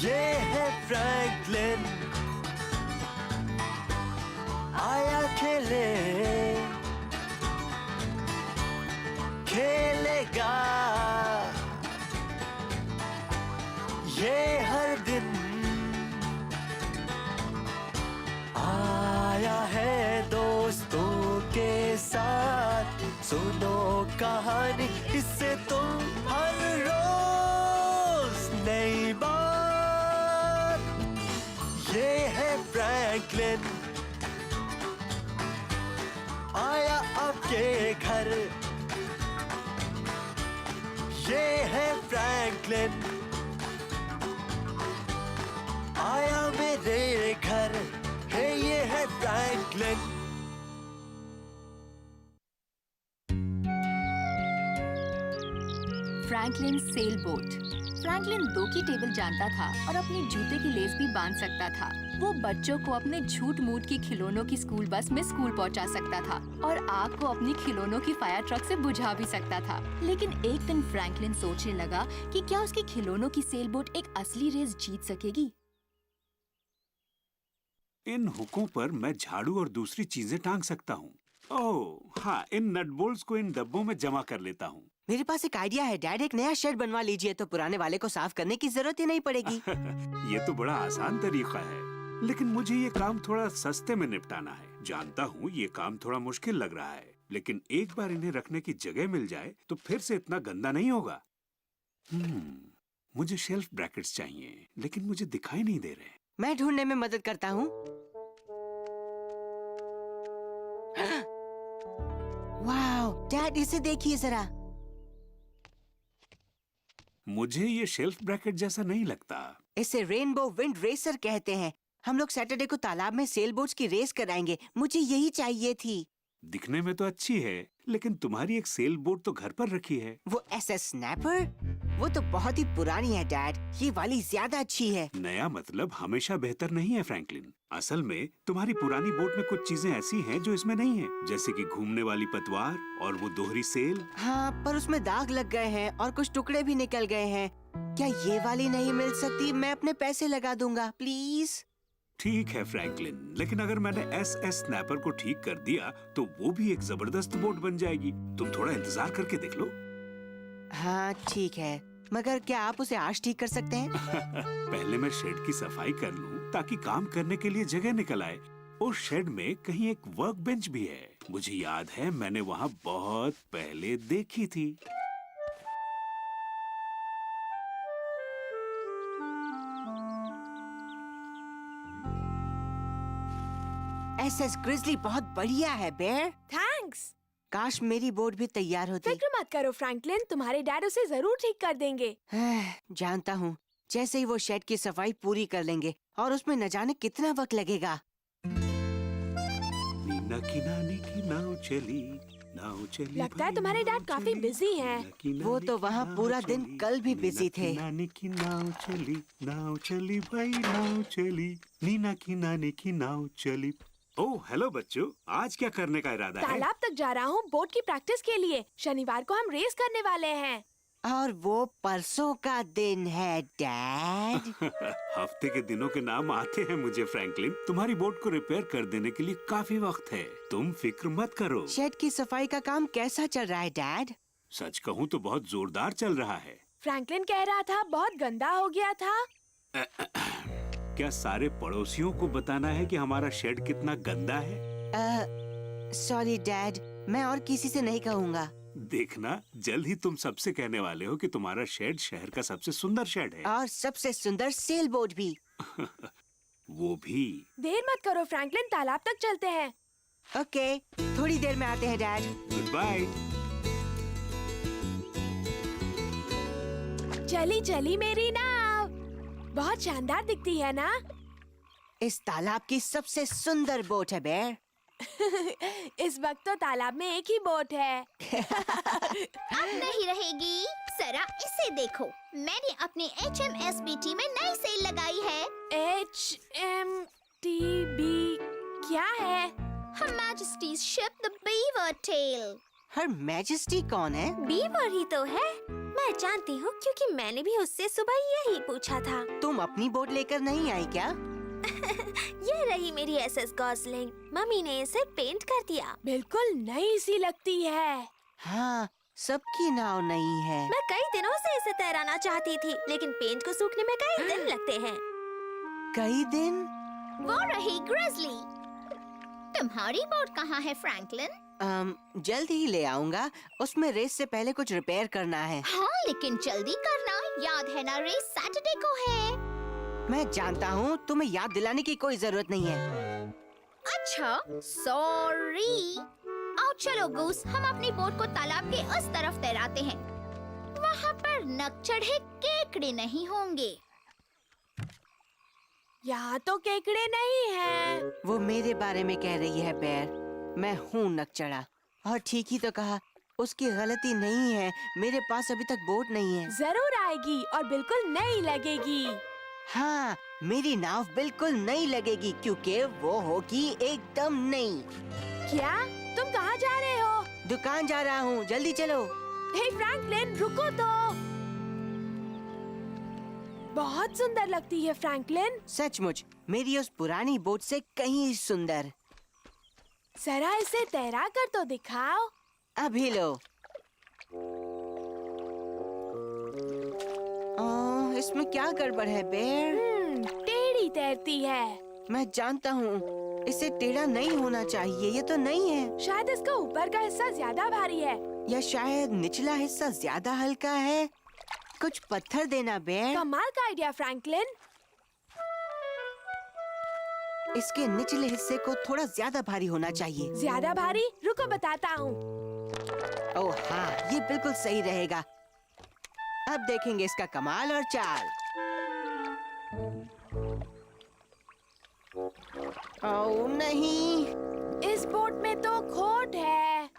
ये है फ्रैंकलिन, आया खेले, खेलेगा ये हर दिन। आया है दोस्तों के साथ, सुनो कहानी इससे तुम हर रोज नई बात। ये है फ्रैंकलिन, आया आपके घर। ये है फ्रैंकलिन, आया मेरे घर। हे ये है Franklin. Franklin sail boat. Franklin 2 की टेबल जानता था और अपने जूते की लेस भी बांध सकता था। वो बच्चों को अपने झूठ मूठ की खिलौनों की स्कूल बस में स्कूल पहुंचा सकता था और आग को अपनी खिलौनों की फायर ट्रक से बुझा भी सकता था। लेकिन एक दिन फ्रैंकलिन सोचने लगा कि क्या उसकी खिलौनों की सेल बोट एक असली रेस जीत सकेगी। इन हुकों पर मैं झाड़ू और दूसरी चीजें टांग सकता हूँ। ओह हाँ, इन नट बोल्ट्स को इन डब्बों में जमा कर लेता हूँ। मेरे पास एक आइडिया है डैड, एक नया शेड बनवा लीजिए तो पुराने वाले को साफ करने की जरूरत ही नहीं पड़ेगी। ये तो बड़ा आसान तरीका है, लेकिन मुझे ये काम थोड़ा सस्ते में निपटाना है। जानता हूँ ये काम थोड़ा मुश्किल लग रहा है, लेकिन एक बार इन्हें रखने की जगह मिल जाए तो फिर से इतना गंदा नहीं होगा। मुझे शेल्फ ब्रैकेट्स चाहिए, लेकिन मुझे दिखाई नहीं दे रहे। मैं ढूंढने में मदद करता हूँ। वाओ डैड, इसे देखिए जरा। मुझे ये शेल्फ ब्रैकेट जैसा नहीं लगता। इसे रेनबो विंड रेसर कहते हैं। हम लोग सैटरडे को तालाब में सेल बोट्स की रेस कराएंगे। मुझे यही चाहिए थी। दिखने में तो अच्छी है, लेकिन तुम्हारी एक सेल बोट तो घर पर रखी है। वो एसएस स्नैपर? वो तो बहुत ही पुरानी है डैड, ये वाली ज्यादा अच्छी है। नया मतलब हमेशा बेहतर नहीं है फ्रैंकलिन। असल में तुम्हारी पुरानी बोट में कुछ चीजें ऐसी हैं जो इसमें नहीं है, जैसे कि घूमने वाली पतवार और वो दोहरी सेल। हाँ, पर उसमें दाग लग गए हैं और कुछ टुकड़े भी निकल गए हैं। क्या ये वाली नहीं मिल सकती? मैं अपने पैसे लगा दूंगा, प्लीज। ठीक है फ्रैंकलिन, लेकिन अगर मैंने एसएस स्नैपर को ठीक कर दिया तो वो भी एक जबरदस्त बोट बन जाएगी। तुम थोड़ा इंतजार करके देख लो। हाँ ठीक है, मगर क्या आप उसे आज ठीक कर सकते हैं? पहले मैं शेड की सफाई कर लूं ताकि काम करने के लिए जगह निकल आए। उस शेड में कहीं एक वर्क बेंच भी है। मुझे याद है मैंने वहाँ बहुत पहले देखी थी। एसएस ग्रिजली बहुत बढ़िया है बेयर। थैंक्स। काश मेरी बोट भी तैयार होती। फिक्र मत करो फ्रैंकलिन, तुम्हारे डैड उसे जरूर ठीक कर देंगे। जानता हूँ, जैसे ही वो शेड की सफाई पूरी कर लेंगे और उसमें न जाने कितना वक्त लगेगा। नीना की नानी की नाव चली, नाव चली। लगता है तुम्हारे डैड काफी बिजी हैं। वो तो वहाँ पूरा दिन कल भी बिजी थे। नानी की नाव चली भाई नाव चली, नीना की नानी की नाव चली। ओह हेलो बच्चों, आज क्या करने का इरादा है? तालाब तक जा रहा हूँ बोट की प्रैक्टिस के लिए। शनिवार को हम रेस करने वाले हैं। और वो परसों का दिन है डैड। हफ्ते के दिनों के नाम आते हैं मुझे फ्रैंकलिन। तुम्हारी बोट को रिपेयर कर देने के लिए काफी वक्त है, तुम फिक्र मत करो। शेड की सफाई का काम कैसा चल रहा है डैड? सच कहूँ तो बहुत जोरदार चल रहा है। फ्रैंकलिन कह रहा था बहुत गंदा हो गया था। क्या सारे पड़ोसियों को बताना है कि हमारा शेड कितना गंदा है? सॉरी डैड, मैं और किसी से नहीं कहूँगा। देखना, जल्द ही तुम सबसे कहने वाले हो कि तुम्हारा शेड शहर का सबसे सुंदर शेड है। और सबसे सुंदर सेल बोट भी। वो भी। देर मत करो फ्रैंकलिन, तालाब तक चलते हैं। ओके, थोड़ी देर में आते हैं डैड। Good bye. चली चली मेरी नाव, बहुत शानदार दिखती है ना? इस तालाब की सबसे सुंदर बोट है बेयर। इस वक्त तो तालाब में एक ही बोट है। अब नहीं रहेगी। जरा इसे देखो, मैंने अपने HMSBT में नई सेल लगाई है। HMTB क्या है? Her Majesty's ship the Beaver Tail। Her majesty कौन है? बीवर ही तो है। मैं जानती हूँ क्योंकि मैंने भी उससे सुबह यही पूछा था। तुम अपनी बोट लेकर नहीं आई क्या? ये रही मेरी एसएस गॉसलिंग। मम्मी ने इसे पेंट कर दिया। बिल्कुल नई सी लगती है। हाँ, सबकी नाव नहीं है। मैं कई दिनों से इसे तैराना चाहती थी, लेकिन पेंट को सूखने में कई दिन लगते हैं। कई दिन? वो रही ग्रिजली। तुम्हारी बोट कहाँ है फ्रैंकलिन? जल्द ही ले आऊंगा। उसमें रेस से पहले कुछ रिपेयर करना है। हाँ, लेकिन जल्दी करना। याद है ना, रेस सैटरडे को है। मैं जानता हूँ, तुम्हें याद दिलाने की कोई जरूरत नहीं है। अच्छा, सॉरी। आओ चलो गूस, हम अपनी बोट को तालाब के उस तरफ तैराते हैं। वहाँ पर नक चढ़े केकड़े नहीं होंगे। यहाँ तो केकड़े नहीं हैं। वो मेरे बारे में कह रही है बेर। मैं हूँ नकचढ़ा। और ठीक ही तो कहा, उसकी गलती नहीं है। मेरे पास अभी तक बोट नहीं है। जरूर आएगी और बिल्कुल नई लगेगी। हाँ, मेरी नाव बिल्कुल नई लगेगी क्योंकि वो होगी एकदम नई। क्या? तुम कहाँ जा रहे हो? दुकान जा रहा हूँ, जल्दी चलो। हे फ्रैंकलिन, रुको तो। बहुत सुंदर लगती है फ्रैंकलिन। सचमुच, मेरी उस पुरानी बोट से कहीं सुंदर। जरा इसे तैरा कर तो दिखाओ। अभी लो। इसमें क्या गड़बड़ है बेर? टेढ़ी तैरती है। मैं जानता हूँ, इसे टेढ़ा नहीं होना चाहिए। ये तो नहीं है। शायद इसका ऊपर का हिस्सा ज्यादा भारी है। या शायद निचला हिस्सा ज्यादा हल्का है। कुछ पत्थर देना बेर। कमाल का आइडिया फ्रैंकलिन। इसके निचले हिस्से को थोड़ा ज्यादा भारी होना चाहिए। ज्यादा भारी? रुको बताता हूँ। ओह हाँ, ये बिल्कुल सही रहेगा। अब देखेंगे इसका कमाल और चाल। ओह नहीं, इस बोट में तो खोट है।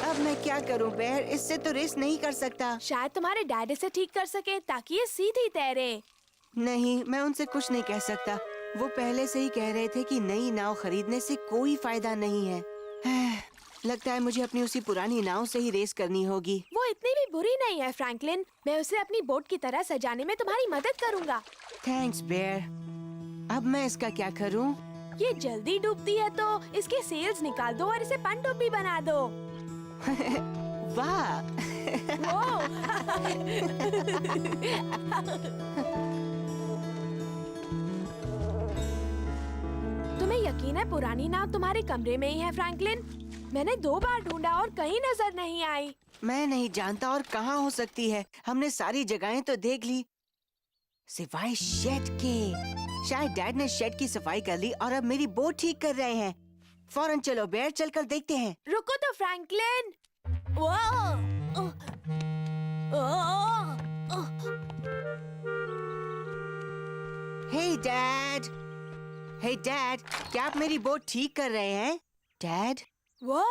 अब मैं क्या करूं बेर? इससे तो रेस नहीं कर सकता। शायद तुम्हारे डैड इसे ठीक कर सके ताकि ये सीधी तैरे। नहीं, मैं उनसे कुछ नहीं कह सकता। वो पहले से ही कह रहे थे कि नई नाव खरीदने से कोई फायदा नहीं है। लगता है मुझे अपनी उसी पुरानी नाव से ही रेस करनी होगी। वो इतनी भी बुरी नहीं है फ्रैंकलिन। मैं उसे अपनी बोट की तरह सजाने में तुम्हारी मदद करूँगा। थैंक्स बेर। अब मैं इसका क्या करूं? ये जल्दी डूबती है तो इसके सेल्स निकाल दो और इसे पनडुब्बी बना दो। वाह! तुम्हें यकीन है पुरानी नाव तुम्हारे कमरे में ही है फ्रैंकलिन? मैंने 2 बार ढूंढा और कहीं नजर नहीं आई। मैं नहीं जानता और कहाँ हो सकती है। हमने सारी जगहें तो देख ली सिवाय शेड के। शायद डैड ने शेड की सफाई कर ली और अब मेरी बोट ठीक कर रहे हैं। फौरन चलो बेर, चलकर देखते हैं। रुको तो फ्रैंकलिन। हे डैड, हे डैड, क्या आप मेरी बोट ठीक कर रहे हैं? डैड, वो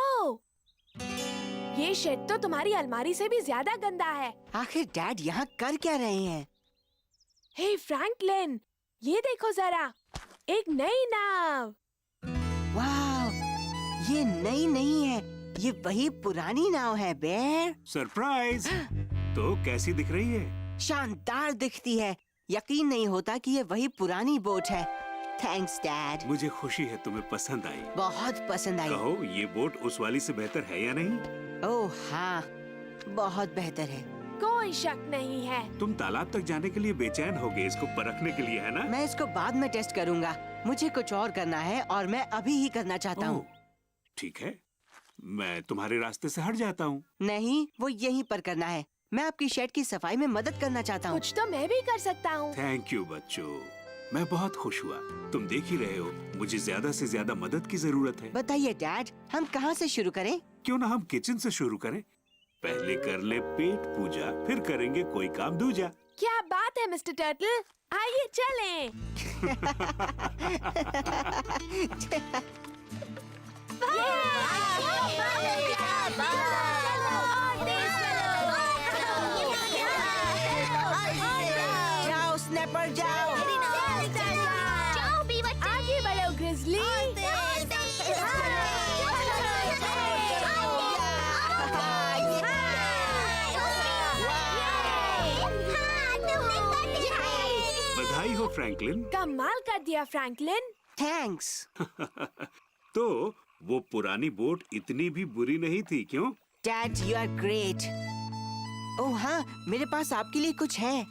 ये शेड तो तुम्हारी अलमारी से भी ज्यादा गंदा है। आखिर डैड यहाँ कर क्या रहे हैं? हे फ्रैंकलिन, ये देखो जरा, एक नई नाव। वाह, ये नई नहीं है, ये वही पुरानी नाव है बेर। सरप्राइज! तो कैसी दिख रही है? शानदार दिखती है। यकीन नहीं होता कि ये वही पुरानी बोट है। Thanks dad. मुझे खुशी है तुम्हें पसंद आई। बहुत पसंद आई। कहो, ये बोट उस वाली से बेहतर है या नहीं? ओह हाँ, बहुत बेहतर है। कोई शक नहीं है। तुम तालाब तक जाने के लिए बेचैन होगे इसको परखने के लिए, है ना? मैं इसको बाद में टेस्ट करूंगा। मुझे कुछ और करना है और मैं अभी ही करना चाहता हूँ। ठीक है, मैं तुम्हारे रास्ते से हट जाता हूँ। नहीं, वो यहीं पर करना है। मैं आपकी शेड की सफाई में मदद करना चाहता हूँ। कुछ तो मैं भी कर सकता हूँ। थैंक यू बच्चों, मैं बहुत खुश हुआ। तुम देख ही रहे हो, मुझे ज्यादा से ज्यादा मदद की जरूरत है। बताइए डैड, हम कहाँ से शुरू करें? क्यों ना हम किचन से शुरू करें? पहले कर ले पेट पूजा, फिर करेंगे कोई काम दूजा। क्या बात है मिस्टर टर्टल, आइए चलें। जाओ स्नैपर जाओ। जाओ बीवर, आगे बढ़ो ग्रिजली। फ्रैंकलिन। कमाल कर दिया फ्रैंकलिन। थैंक्स। तो वो पुरानी बोट इतनी भी बुरी नहीं थी, क्यों? Dad you are great. Oh हाँ, मेरे पास आपके लिए कुछ है।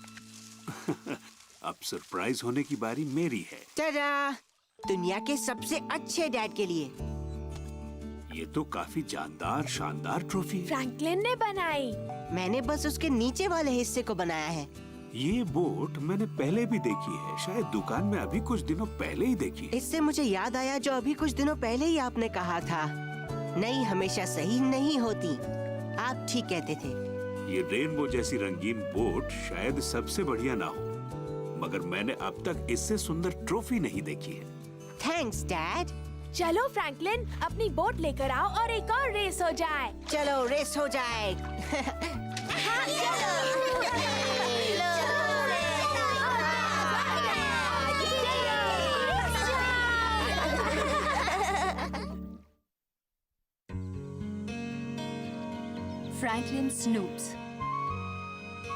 अब सरप्राइज होने की बारी मेरी है। टाडा! दुनिया के सबसे अच्छे डैड के लिए। ये तो काफी जानदार शानदार ट्रॉफी है। फ्रैंकलिन ने बनाई। मैंने बस उसके नीचे वाले हिस्से को बनाया है। ये बोट मैंने पहले भी देखी है, शायद दुकान में अभी कुछ दिनों पहले ही देखी है। इससे मुझे याद आया जो अभी कुछ दिनों पहले ही आपने कहा था, नई हमेशा सही नहीं होती। आप ठीक कहते थे। ये रेनबो जैसी रंगीन बोट शायद सबसे बढ़िया ना हो, मगर मैंने अब तक इससे सुंदर ट्रॉफी नहीं देखी है। Thanks dad. चलो फ्रैंकलिन, अपनी बोट लेकर आओ और एक और रेस हो जाए। चलो रेस हो जाए। Franklin Snopes.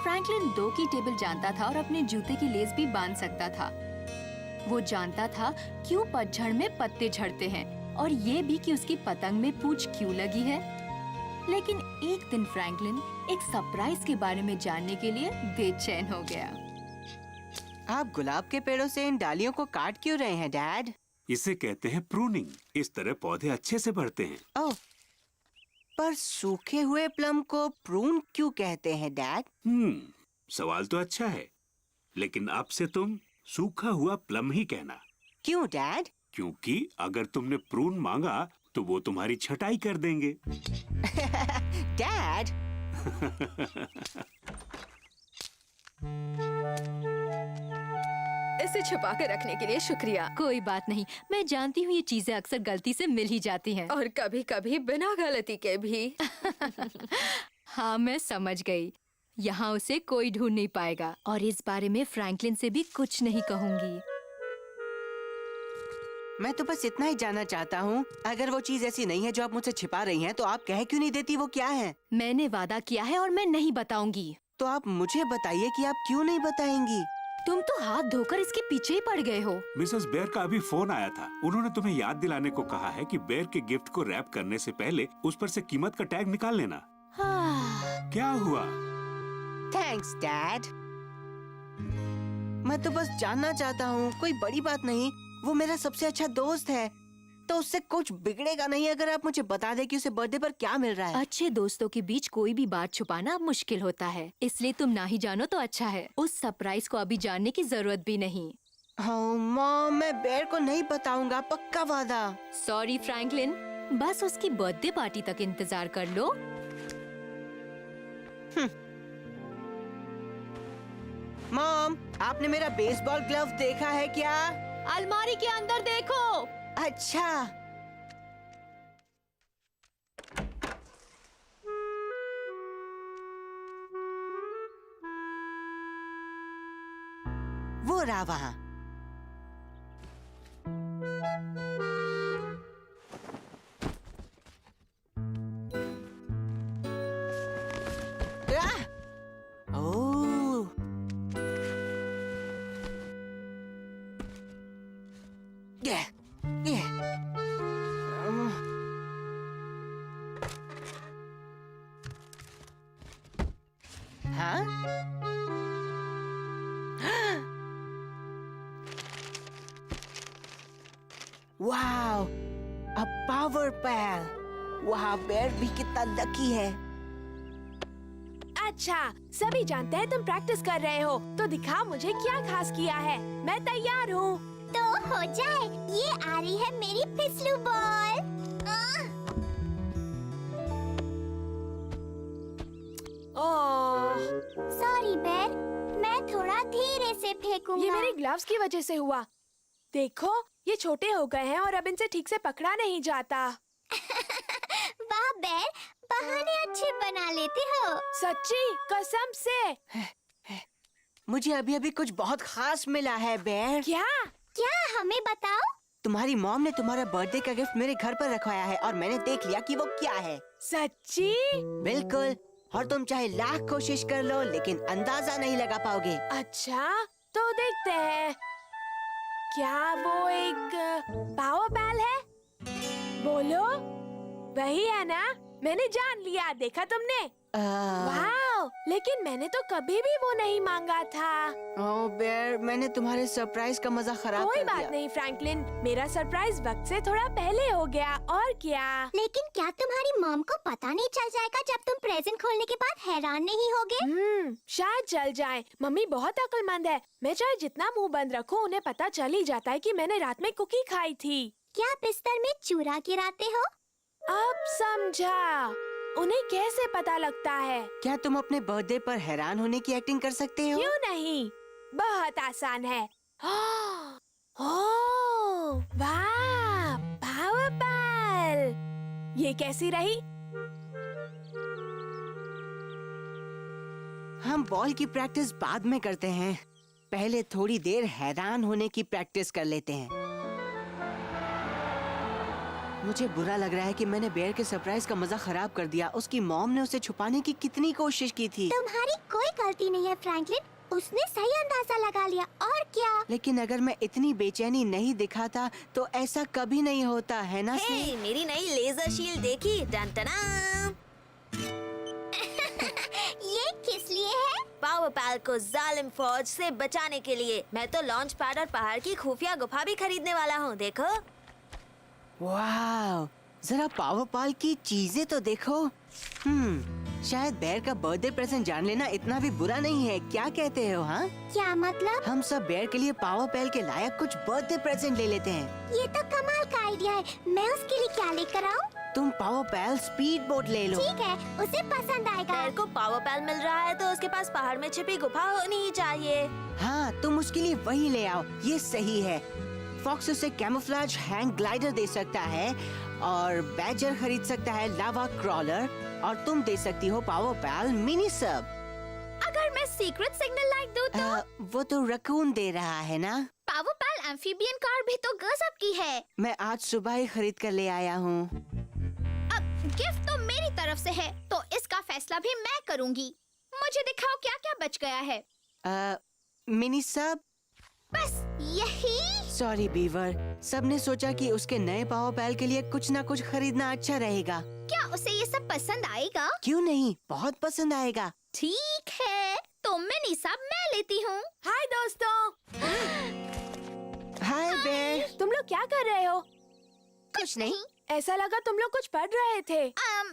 फ्रैंकलिन 2 की टेबल जानता था और अपने जूते की लेस भी बांध सकता था। वो जानता था क्यों पतझड़ में पत्ते झड़ते हैं और ये भी कि उसकी पतंग में पूंछ क्यों लगी है। लेकिन एक दिन फ्रैंकलिन एक सरप्राइज के बारे में जानने के लिए बेचैन हो गया। आप गुलाब के पेड़ों से इन डालियों को काट क्यों रहे हैं डैड? इसे कहते हैं प्रूनिंग। इस तरह पौधे अच्छे से बढ़ते हैं। ओह, पर सूखे हुए प्लम को प्रून क्यों कहते हैं डैड? सवाल तो अच्छा है, लेकिन अब से तुम सूखा हुआ प्लम ही कहना। क्यों डैड? क्योंकि अगर तुमने प्रून मांगा तो वो तुम्हारी छटाई कर देंगे। डैड, इसे छुपा कर रखने के लिए शुक्रिया। कोई बात नहीं, मैं जानती हूँ ये चीजें अक्सर गलती से मिल ही जाती हैं। और कभी कभी बिना गलती के भी। हाँ, मैं समझ गई। यहाँ उसे कोई ढूंढ नहीं पाएगा और इस बारे में फ्रैंकलिन से भी कुछ नहीं कहूँगी। मैं तो बस इतना ही जानना चाहता हूँ, अगर वो चीज ऐसी नहीं है जो आप मुझसे छिपा रही हैं, तो आप कह क्यों नहीं देती वो क्या है? मैंने वादा किया है और मैं नहीं बताऊंगी। तो आप मुझे बताइए कि आप क्यों नहीं बताएंगी? तुम तो हाथ धोकर इसके पीछे ही पड़ गए हो। मिसेस बेयर का अभी फोन आया था। उन्होंने तुम्हें याद दिलाने को कहा है कि बेयर के गिफ्ट को रैप करने से पहले उस पर से कीमत का टैग निकाल लेना। क्या हुआ? Thanks dad. मैं तो बस जानना चाहता हूँ, कोई बड़ी बात नहीं। वो मेरा सबसे अच्छा दोस्त है, तो उससे कुछ बिगड़ेगा नहीं अगर आप मुझे बता दें कि उसे बर्थडे पर क्या मिल रहा है। अच्छे दोस्तों के बीच कोई भी बात छुपाना अब मुश्किल होता है, इसलिए तुम ना ही जानो तो अच्छा है। उस सरप्राइज को अभी जानने की जरूरत भी नहीं। हाँ मॉम, मैं बेयर को नहीं बताऊंगा, पक्का वादा। सॉरी फ्रैंकलिन, बस उसकी बर्थडे पार्टी तक इंतजार कर लो। मॉम, आपने मेरा बेसबॉल ग्लव देखा है क्या? अलमारी के अंदर देखो। अच्छा। वो रहा वहाँ। ओह, हाँ? वाओ, अ पावर पैल। वाह, बेयर भी कितना लकी है। अच्छा, सभी जानते हैं तुम प्रैक्टिस कर रहे हो, तो दिखाओ मुझे क्या खास किया है। मैं तैयार हूँ। तो हो जाए। ये आ रही है मेरी फिसलू बॉल। ओह, सॉरी बेर, मैं थोड़ा धीरे से फेंकूंगा। ये मेरे ग्लव्स की वजह से हुआ। देखो, ये छोटे हो गए हैं और अब इनसे ठीक से पकड़ा नहीं जाता। वाह बेर, बहाने अच्छे बना लेते हो। सच्ची, कसम से। मुझे अभी अभी कुछ बहुत खास मिला है बेयर। क्या? क्या, हमें बताओ। तुम्हारी मॉम ने तुम्हारा बर्थडे का गिफ्ट मेरे घर पर रखवाया है और मैंने देख लिया कि वो क्या है। सच्ची? बिल्कुल, और तुम चाहे लाख कोशिश कर लो लेकिन अंदाजा नहीं लगा पाओगे। अच्छा, तो देखते हैं। क्या वो एक पावर पैल है? बोलो, वही है ना? मैंने जान लिया, देखा तुमने? वाह! लेकिन मैंने तो कभी भी वो नहीं मांगा था। ओह बेयर, मैंने तुम्हारे सरप्राइज का मजा खराब कोई कर बात दिया। नहीं फ्रैंकलिन, मेरा सरप्राइज वक्त से थोड़ा पहले हो गया, और क्या? लेकिन क्या तुम्हारी मॉम को पता नहीं चल जाएगा जब तुम प्रेजेंट खोलने के बाद हैरान नहीं होगे? शायद चल जाए। मम्मी बहुत अक्लमंद है। मैं चाहे जितना मुंह बंद रखूं, उन्हें पता चल ही जाता है कि मैंने रात में कुकी खाई थी। क्या बिस्तर में चूरा गिराते हो? अब समझा। उन्हें कैसे पता लगता है? क्या तुम अपने बर्थडे पर हैरान होने की एक्टिंग कर सकते हो? क्यों नहीं, बहुत आसान है। ओह, वाह, पावर पैल। ये कैसी रही? हम बॉल की प्रैक्टिस बाद में करते हैं। पहले थोड़ी देर हैरान होने की प्रैक्टिस कर लेते हैं। मुझे बुरा लग रहा है कि मैंने बेयर के सरप्राइज का मजा खराब कर दिया। उसकी मॉम ने उसे छुपाने की कितनी कोशिश की थी। तुम्हारी कोई गलती नहीं है फ्रैंकलिन, उसने सही अंदाजा लगा लिया, और क्या? लेकिन अगर मैं इतनी बेचैनी नहीं दिखाता तो ऐसा कभी नहीं होता, है ना? हे, मेरी नई लेजर शील्ड देखी? डन टना! ये किस लिए है? पावर पैल को जालिम फौज से बचाने के लिए। मैं तो लॉन्च पैड और पहाड़ की खुफिया गुफा भी खरीदने वाला हूँ, देखो। वाह, जरा पावर पाल की चीजें तो देखो। शायद बेयर का बर्थडे प्रेजेंट जान लेना इतना भी बुरा नहीं है, क्या कहते हो? हाँ, क्या मतलब? हम सब बेयर के लिए पावर पैल के लायक कुछ बर्थडे प्रेजेंट ले लेते हैं। ये तो कमाल का आइडिया है। मैं उसके लिए क्या लेकर आऊँ? तुम पावर पैल स्पीड बोट ले लो। ठीक है, उसे पसंद आएगा। बेर को पावर पैल मिल रहा है तो उसके पास पहाड़ में छिपी गुफा होनी ही चाहिए। हाँ, तुम उसके लिए वही ले आओ, ये सही है। फॉक्स उसे कैमोफ्लेज हैंग ग्लाइडर दे सकता है, और बैजर खरीद सकता है लावा क्रॉलर, और तुम दे सकती हो पावर पैल मिनी सब। अगर मैं सीक्रेट सिग्नल लाइट दूँ तो? वो तो रकून दे रहा है ना। पावर पैल एम्फीबियन कार भी तो गजब की है। मैं आज सुबह ही खरीद कर ले आया हूँ। अब गिफ्ट तो मेरी तरफ से है, तो इसका फैसला भी मैं करूँगी। मुझे दिखाओ क्या क्या बच गया है। मिनी सब? बस यही? सॉरी बीवर, सबने सोचा कि उसके नए पावर पैल के लिए कुछ ना कुछ खरीदना अच्छा रहेगा। क्या उसे ये सब पसंद आएगा? क्यों नहीं, बहुत पसंद आएगा। ठीक है, तो मिनी सब मैं लेती हूँ। हाय दोस्तों। हाय बेयर। तुम लोग क्या कर रहे हो? कुछ नहीं। ऐसा लगा तुम लोग कुछ पढ़ रहे थे। हाँ,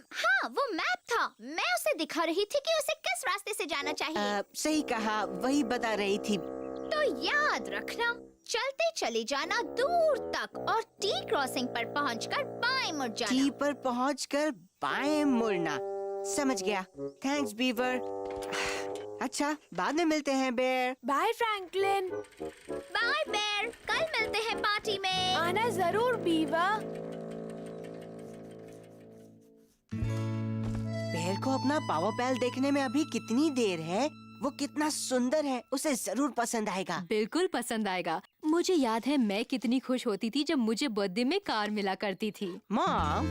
वो मैप था। मैं उसे दिखा रही थी कि उसे किस रास्ते से जाना चाहिए। सही कहा, वही बता रही थी। तो याद रखना, चलते चले जाना दूर तक, और टी क्रॉसिंग पर पहुंचकर बाएं मुड़ जाना। टी पर पहुंचकर बाएं मुड़ना। समझ गया। Thanks Beaver. अच्छा, बाद में मिलते हैं Bear. Bye Franklin. Bye Bear, कल मिलते हैं पार्टी में। आना जरूर बीवर। बेयर को अपना पावर पैल देखने में अभी कितनी देर है। वो कितना सुंदर है, उसे जरूर पसंद आएगा। बिल्कुल पसंद आएगा। मुझे याद है मैं कितनी खुश होती थी जब मुझे बर्थडे में कार मिला करती थी। मॉम।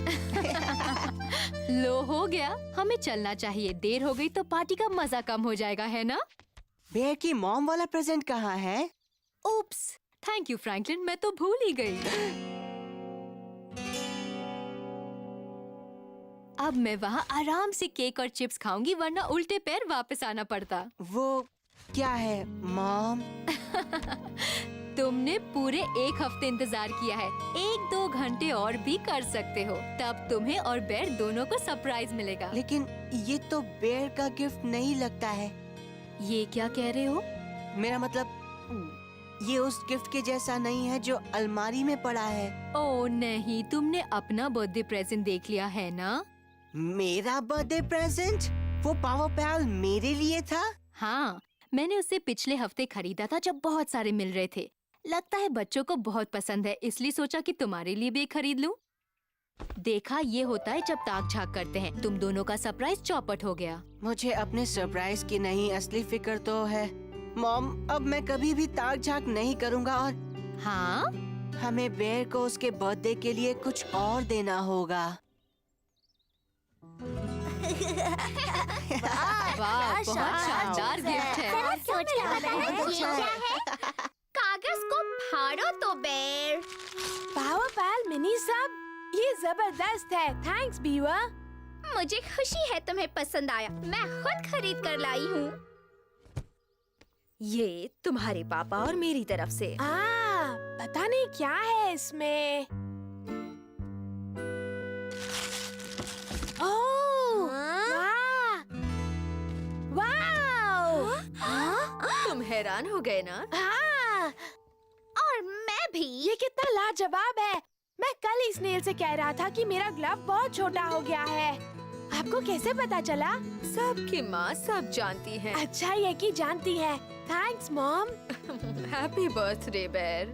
लो, हो गया, हमें चलना चाहिए। देर हो गई तो पार्टी का मजा कम हो जाएगा, है ना? बेयर की मॉम वाला प्रेजेंट कहाँ है? उप्स, थैंक यू फ्रैंकलिन, मैं तो भूल ही गई। अब मैं वहाँ आराम से केक और चिप्स खाऊंगी, वरना उल्टे पैर वापस आना पड़ता। वो क्या है मॉम? तुमने पूरे 1 हफ्ते इंतजार किया है। 1-2 घंटे और भी कर सकते हो, तब तुम्हें और बेयर दोनों को सरप्राइज मिलेगा। लेकिन ये तो बेयर का गिफ्ट नहीं लगता है। ये क्या कह रहे हो? मेरा मतलब, ये उस गिफ्ट के जैसा नहीं है जो अलमारी में पड़ा है। ओह नहीं, तुमने अपना बर्थडे प्रेजेंट देख लिया है ना? मेरा बर्थडे प्रेजेंट? वो पावर पैल मेरे लिए था? हाँ, मैंने उसे पिछले हफ्ते खरीदा था जब बहुत सारे मिल रहे थे। लगता है बच्चों को बहुत पसंद है, इसलिए सोचा कि तुम्हारे लिए भी एक खरीद लूं। देखा, ये होता है जब ताक झाक करते हैं। तुम दोनों का सरप्राइज चौपट हो गया। मुझे अपने सरप्राइज की नहीं, असली फिक्र तो है। मॉम, अब मैं कभी भी ताक झाक नहीं करूँगा, और हाँ, हमें बेयर को उसके बर्थडे के लिए कुछ और देना होगा। वाह, बहुत शानदार गिफ्ट है। जरा सोच कर बताना, ये क्या है? कागज को फाड़ो तो बेर। पावर पैल मिनी सब, ये जबरदस्त है। थैंक्स बीवा। मुझे खुशी है तुम्हें पसंद आया। मैं खुद खरीद कर लाई हूँ। ये तुम्हारे पापा और मेरी तरफ से। पता नहीं क्या है इसमें। ओह, वाह! वाओ! तुम हैरान हो गए ना? हाँ, और मैं भी। ये कितना लाजवाब है। मैं कल इस नेल से कह रहा था कि मेरा ग्लव बहुत छोटा हो गया है। आपको कैसे पता चला? सबकी माँ सब जानती है। अच्छा ये कि जानती है। Thanks mom. हैप्पी बर्थडे बेर।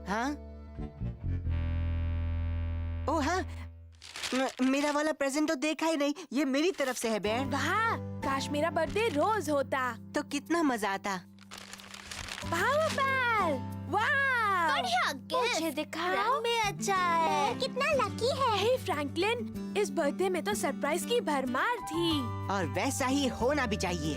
हाँ? ओह हाँ, मेरा वाला प्रेजेंट तो देखा ही नहीं। ये मेरी तरफ से है बेर। वाह, काश मेरा बर्थडे रोज होता तो कितना मजा आता। पावर पैल, वाह! बढ़िया गिफ्ट। मुझे दिखाओ। रंग भी अच्छा है। कितना लकी है। हे फ्रैंकलिन, इस बर्थडे में तो सरप्राइज की भरमार थी। और वैसा ही होना भी चाहिए।